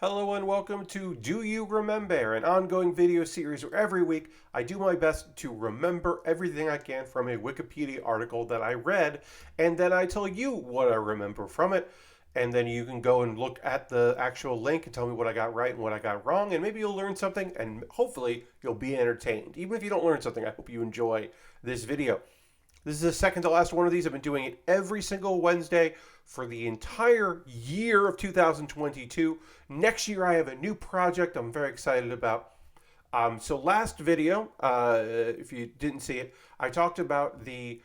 Hello and welcome to Do You Remembaer, an ongoing video series where every week I do my best to remember everything I can from a Wikipedia article that I read, and then I tell you what I remember from it, and then you can go and look at the actual link and tell me what I got right and what I got wrong, and maybe you'll learn something, and hopefully you'll be entertained. Even if you don't learn something, I hope you enjoy this video. This is the second to last one of these. I've been doing it every single Wednesday for the entire year of 2022. Next year, I have a new project I'm very excited about. So last video, if you didn't see it, I talked about the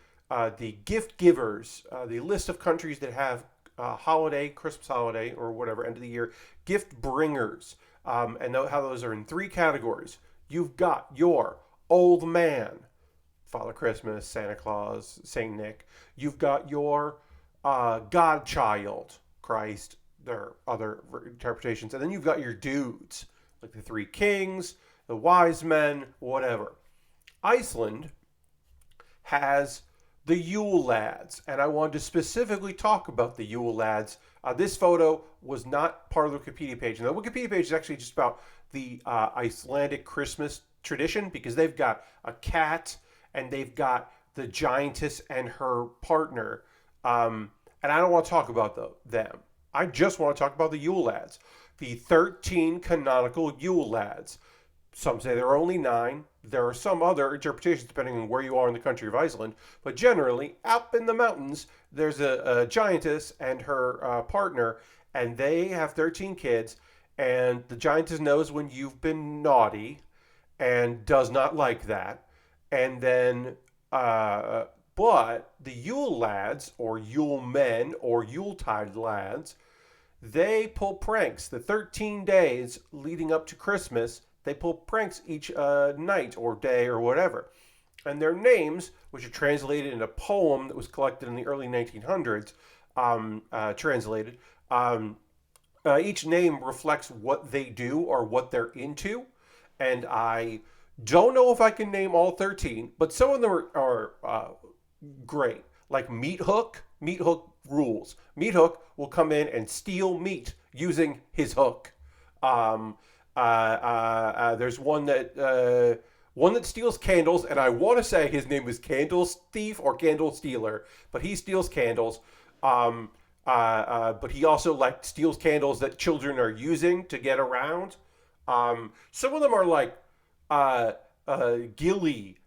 gift givers, the list of countries that have holiday, Christmas holiday, or whatever, end of the year, gift bringers, and how those are in three categories. You've got your old man, Father Christmas, Santa Claus, Saint Nick. You've got your Godchild, Christ. There are other interpretations. And then you've got your dudes, like the three kings, the wise men, whatever. Iceland has the Yule lads, and I wanted to specifically talk about the Yule lads. This photo was not part of the Wikipedia page. And the Wikipedia page is actually just about the Icelandic Christmas tradition because they've got a cat and they've got the giantess and her partner. And I don't want to talk about them. I just want to talk about the Yule lads. The 13 canonical Yule lads. Some say there are only 9. There are some other interpretations depending on where you are in the country of Iceland. But generally, up in the mountains, there's a giantess and her partner, and they have 13 kids. And the giantess knows when you've been naughty and does not like that. And then, but the Yule lads, or Yule men, or Yuletide lads, they pull pranks. The 13 days leading up to Christmas, they pull pranks each night or day or whatever. And their names, which are translated in a poem that was collected in the early 1900s, each name reflects what they do or what they're into. And I don't know if I can name all 13, but some of them are great. Like Meat Hook. Meat Hook rules. Meat Hook will come in and steal meat using his hook. There's one that steals candles, and I want to say his name is Candle Thief or Candle Stealer, but he steals candles. But he also steals candles that children are using to get around. Some of them are like Gilly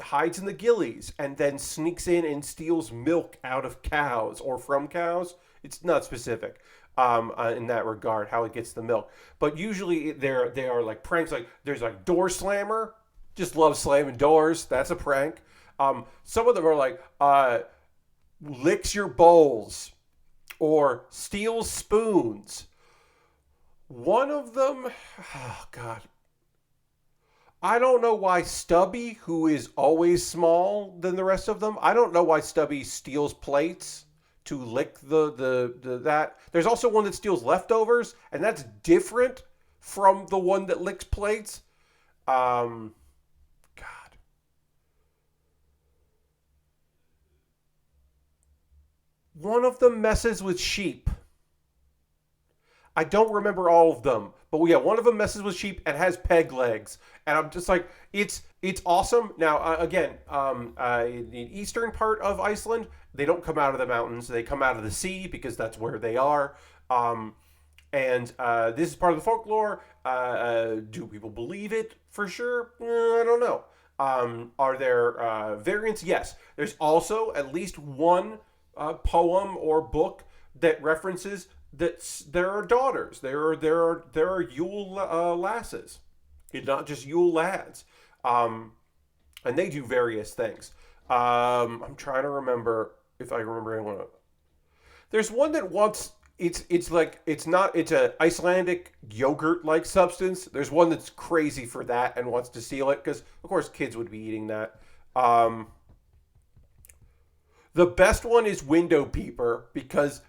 hides in the gillies and then sneaks in and steals milk out of cows or from cows. It's not specific in that regard how it gets the milk, but usually they are like pranks. Like there's like door slammer, just loves slamming doors. That's a prank. Some of them are like licks your bowls or steals spoons. One of them, oh God, I don't know why Stubby, who is always small than the rest of them, I don't know why Stubby steals plates to lick that. There's also one that steals leftovers, and that's different from the one that licks plates. God. One of them messes with sheep. I don't remember all of them, but yeah, one of them messes with sheep and has peg legs, and I'm just like, it's awesome. Now, again, in the eastern part of Iceland, they don't come out of the mountains; they come out of the sea because that's where they are. And this is part of the folklore. Do people believe it for sure? I don't know. Are there variants? Yes. There's also at least one poem or book that references that there are daughters. There are Yule lasses. It's not just Yule lads. And they do various things. I'm trying to remember if I remember anyone. There's one that wants it's a Icelandic yogurt like substance. There's one that's crazy for that and wants to steal it because of course kids would be eating that. The best one is Window Peeper because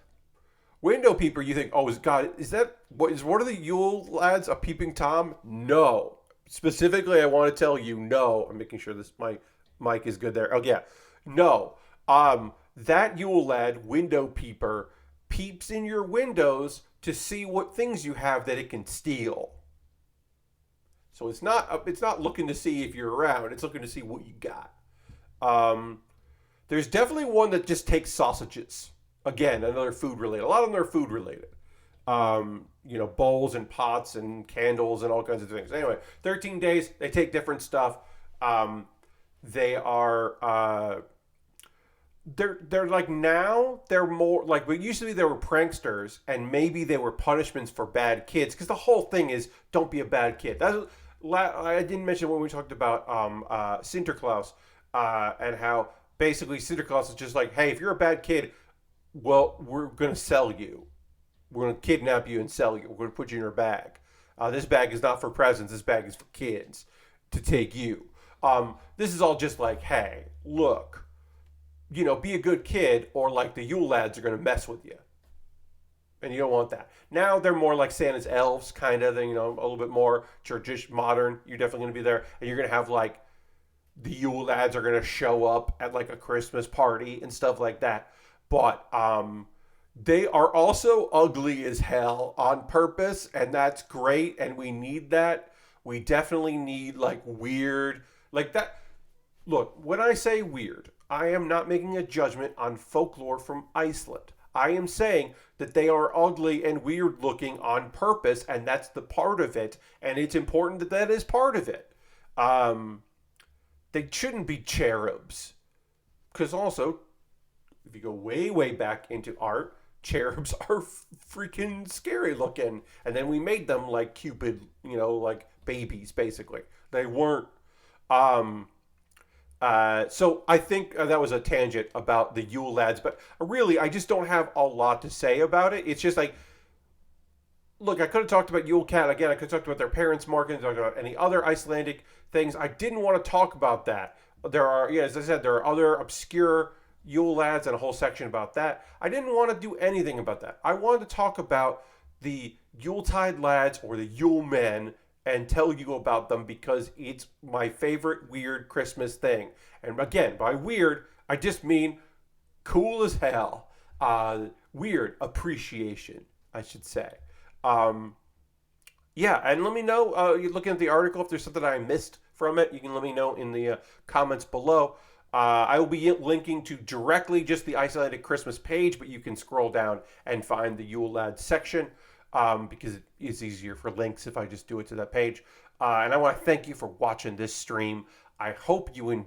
Window Peeper, you think, oh, is that what is one of the Yule lads a peeping Tom? No. Specifically, I want to tell you, no. I'm making sure my mic is good there. Oh yeah, no. That Yule lad, Window Peeper, peeps in your windows to see what things you have that it can steal. So it's not looking to see if you're around. It's looking to see what you got. There's definitely one that just takes sausages. Again, another food related. A lot of them are food related. Bowls and pots and candles and all kinds of things. Anyway, 13 days. They take different stuff. They are they're like now they're more like, but usually they were pranksters and maybe they were punishments for bad kids, because the whole thing is don't be a bad kid. I didn't mention when we talked about Sinterklaas, and how basically Sinterklaas is just like, hey, if you're a bad kid, well, we're gonna sell you. We're gonna kidnap you and sell you. We're gonna put you in our bag. This bag is not for presents. This bag is for kids to take you. This is all just like, hey, look, be a good kid, or like the Yule lads are going to mess with you. And you don't want that. Now they're more like Santa's elves, kind of, a little bit more churchish, modern. You're definitely going to be there. And you're going to have like the Yule lads are going to show up at like a Christmas party and stuff like that. But they are also ugly as hell on purpose. And that's great. And we need that. We definitely need like weird, like that. Look, when I say weird, I am not making a judgment on folklore from Iceland. I am saying that they are ugly and weird looking on purpose, and that's the part of it, and it's important that that is part of it. They shouldn't be cherubs. Because also, if you go way, way back into art, cherubs are freaking scary looking. And then we made them like Cupid, like babies, basically. They weren't. So I think that was a tangent about the Yule lads, but really I just don't have a lot to say about it. It's just like, look, I could have talked about Yule Cat again. I could have talked about their parents' market, talked about any other Icelandic things. I didn't want to talk about that. There are, as I said, there are other obscure Yule lads and a whole section about that. I didn't want to do anything about that. I wanted to talk about the Yuletide lads, or the Yule men, and tell you about them because it's my favorite weird Christmas thing. And again, by weird, I just mean cool as hell. Weird appreciation, I should say. Yeah, and let me know, you're looking at the article, if there's something I missed from it, you can let me know in the comments below. I will be linking to directly just the Icelandic Christmas page, but you can scroll down and find the Yule Lad section. Because it is easier for links if I just do it to that page. And I want to thank you for watching this stream. I hope you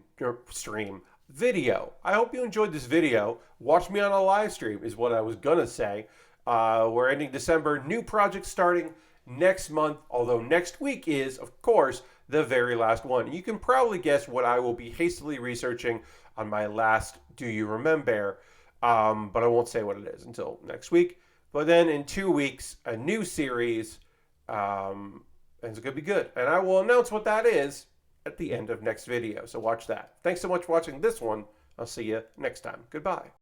video. I hope you enjoyed this video. Watch me on a live stream is what I was going to say. We're ending December. New project starting next month. Although next week is, of course, the very last one. You can probably guess what I will be hastily researching on my last Do You Remembaer. But I won't say what it is until next week. But then in 2 weeks, a new series, and it's going to be good. And I will announce what that is at the end of next video. So watch that. Thanks so much for watching this one. I'll see you next time. Goodbye.